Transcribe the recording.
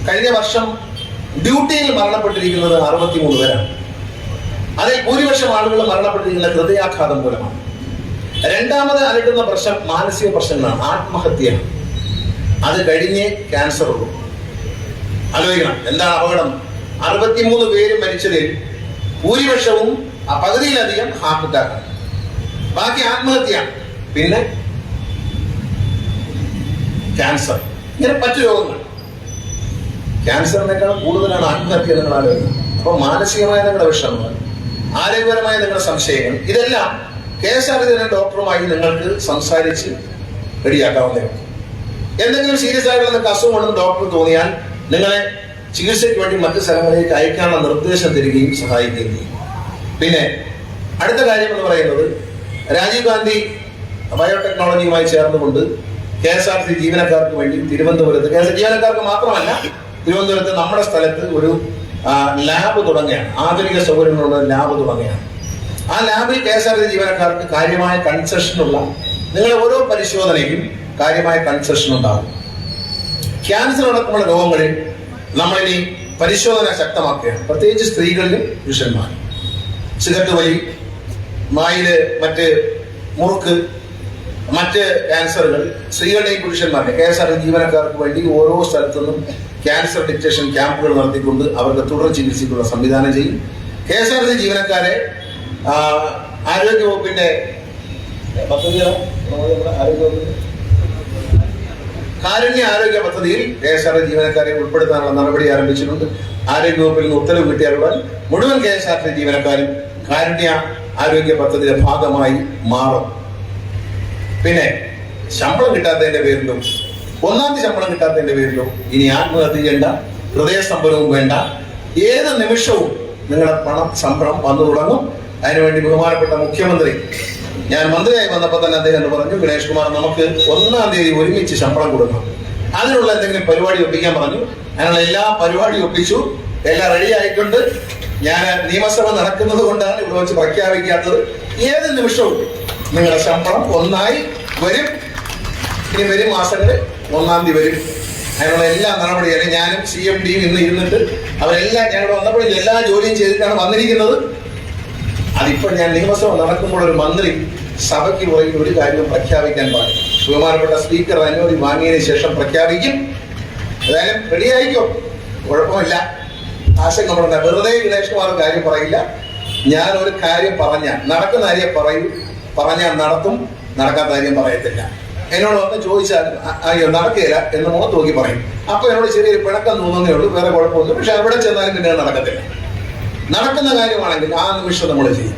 കഴിഞ്ഞ വർഷം ഡ്യൂട്ടിയിൽ മരണപ്പെട്ടിരിക്കുന്നത് 63 പേരാണ്. അതിൽ ഭൂരിപക്ഷം ആളുകൾ മരണപ്പെട്ടിരിക്കുന്ന ഹൃദയാഘാതം മൂലമാണ്. രണ്ടാമത് അലട്ടുന്ന പ്രശ്നം മാനസിക പ്രശ്നങ്ങളാണ്, ആത്മഹത്യയാണ്. അത് കഴിഞ്ഞ് ക്യാൻസർ ഉള്ളൂ. ആലോചിക്കണം എന്താണ് അപകടം. 63 പേര് മരിച്ചതിൽ ഭൂരിപക്ഷവും പകുതിയിലധികം ഹാർട്ട് അറ്റാക്കാണ്, ബാക്കി ആത്മഹത്യയാണ്, പിന്നെ ക്യാൻസർ. ഇങ്ങനെ മറ്റു രോഗങ്ങൾ. ക്യാൻസറിനേക്കാൾ കൂടുതലാണ് ആത്മഹത്യ. നിങ്ങൾ ആലോചിക്കണം. അപ്പോൾ മാനസികമായ നിങ്ങളുടെ വിഷമങ്ങൾ, ആരോഗ്യപരമായ നിങ്ങളുടെ സംശയങ്ങൾ, ഇതെല്ലാം KSRTC ഡോക്ടറുമായി നിങ്ങൾക്ക് സംസാരിച്ച് റെഡിയാക്കാവുന്നതാണ്. എന്തെങ്കിലും സീരിയസ് ആയിട്ടുള്ള നിങ്ങൾക്ക് അസുഖമുണ്ടെന്ന് ഡോക്ടർ തോന്നിയാൽ നിങ്ങളെ ചികിത്സയ്ക്ക് വേണ്ടി മറ്റു സ്ഥലങ്ങളിലേക്ക് അയക്കാനുള്ള നിർദ്ദേശം തരികയും സഹായിക്കുകയും ചെയ്യും. പിന്നെ അടുത്ത കാര്യം എന്ന് പറയുന്നത്, രാജീവ് ഗാന്ധി ബയോടെക്നോളജിയുമായി ചേർന്നുകൊണ്ട് KSRTC ജീവനക്കാർക്ക് വേണ്ടി തിരുവനന്തപുരത്ത്, ജീവനക്കാർക്ക് മാത്രമല്ല, തിരുവനന്തപുരത്ത് നമ്മുടെ സ്ഥലത്ത് ഒരു ലാബ് തുടങ്ങുകയാണ്. ആധുനിക സൗകര്യങ്ങളുള്ള ലാബ് തുടങ്ങുകയാണ്. ആ ലാബിൽ KSRTC ജീവനക്കാർക്ക് കാര്യമായ കൺസെഷനുള്ള, നിങ്ങളുടെ ഓരോ പരിശോധനയ്ക്കും കാര്യമായ കൺസെഷൻ ഉണ്ടാകും. ക്യാൻസർ അടക്കമുള്ള രോഗങ്ങളിൽ നമ്മളിനി പരിശോധന ശക്തമാക്കുകയാണ്, പ്രത്യേകിച്ച് സ്ത്രീകളിലും പുരുഷന്മാരും. സിഗരറ്റ് വലി, വായില് മറ്റ് മുറുക്ക്, മറ്റ് ക്യാൻസറുകൾ സ്ത്രീകളുടെയും പുരുഷന്മാരുടെയും KSRTC ജീവനക്കാർക്ക് വേണ്ടി ഓരോ സ്ഥലത്തു നിന്നും ക്യാൻസർ ഡിറ്റക്ഷൻ ക്യാമ്പുകൾ നടത്തിക്കൊണ്ട് അവർക്ക് തുടർ ചികിത്സയ്ക്കുള്ള സംവിധാനം ചെയ്യും. KSRTC ജീവനക്കാരെ ആരോഗ്യവകുപ്പിന്റെ കാരുണ്യ ആരോഗ്യ പദ്ധതിയിൽ KSRTC ജീവനക്കാരെ ഉൾപ്പെടുത്താനുള്ള നടപടി ആരംഭിച്ചിട്ടുണ്ട്. ആരോഗ്യവകുപ്പിൽ നിന്ന് ഉത്തരവ് കിട്ടിയാലുടൻ മുഴുവൻ KSRTC ജീവനക്കാരും കാരുണ്യ ആരോഗ്യ പദ്ധതിയുടെ ഭാഗമായി മാറും. പിന്നെ ശമ്പളം കിട്ടാത്തതിന്റെ പേരിലും, ഒന്നാം തീയതി ശമ്പളം കിട്ടാത്തതിന്റെ പേരിലും ഇനി ആത്മഹത്യ ചെയ്യേണ്ട, ഹൃദയസ്തംഭനവും വേണ്ട. ഏത് നിമിഷവും നിങ്ങളുടെ ശമ്പളം വന്നു തുടങ്ങും. അതിനുവേണ്ടി ബഹുമാനപ്പെട്ട മുഖ്യമന്ത്രി, ഞാൻ മന്ത്രിയായി വന്നപ്പോൾ തന്നെ അദ്ദേഹം പറഞ്ഞു, ഗണേഷ് കുമാർ, നമുക്ക് 1-ാം തീയതി ഒരുമിച്ച് ശമ്പളം കൊടുക്കണം. അതിനുള്ള എന്തെങ്കിലും പരിപാടി ഒപ്പിക്കാൻ പറഞ്ഞു. അതിനുള്ള എല്ലാ പരിപാടിയും ഒപ്പിച്ചു, എല്ലാം റെഡി ആയിട്ടുണ്ട്. ഞാൻ നിയമസഭ നടക്കുന്നത് കൊണ്ടാണ് ഇവിടെ വെച്ച് പ്രഖ്യാപിക്കാത്തത്. ഏത് നിമിഷവും നിങ്ങളുടെ ശമ്പളം ഒന്നായി വരും. ഇനി വരും മാസങ്ങളിൽ 1-ാം തീയതി വരും. അതിനുള്ള എല്ലാ നടപടികളും ഞാനും CMDയും ഇന്ന് ഇരുന്നിട്ട് അവരെല്ലാം ഞങ്ങൾ വന്നപ്പോഴും എല്ലാ ജോലിയും ചെയ്തിട്ടാണ് വന്നിരിക്കുന്നത്. അതിപ്പോൾ ഞാൻ നിയമസഭ നടക്കുമ്പോൾ ഒരു മന്ത്രി സഭയ്ക്ക് പുറകിൽ ഒരു കാര്യവും പ്രഖ്യാപിക്കാൻ പാടില്ല. ബഹുമാനപ്പെട്ട സ്പീക്കർ അനുമതി വാങ്ങിയതിനു ശേഷം പ്രഖ്യാപിക്കും. ഏതായാലും റെഡിയായിക്കോ, കുഴപ്പമില്ല, ആശങ്കപ്പെടേണ്ട. വെറുതെ ഗണേഷ് കുമാർ കാര്യം പറയില്ല. ഞാൻ ഒരു കാര്യം നടക്കുന്ന കാര്യം പറയും, പറഞ്ഞാൽ നടത്തും, നടക്കാത്ത കാര്യം പറയത്തില്ല. എന്നോട് വന്ന് ചോദിച്ചാൽ അയ്യോ നടക്കുകയില്ല എന്ന് മുഖത്ത് നോക്കി പറയും. അപ്പൊ എന്നോട് ചെറിയൊരു പിണക്കം തോന്നുന്നേ ഉള്ളൂ, വേറെ കുഴപ്പമൊന്നും. പക്ഷെ അവിടെ ചെന്നാലും പിന്നെ നടക്കത്തില്ല. നടക്കുന്ന കാര്യമാണെങ്കിൽ ആ നിമിഷം നമ്മൾ ചെയ്യും.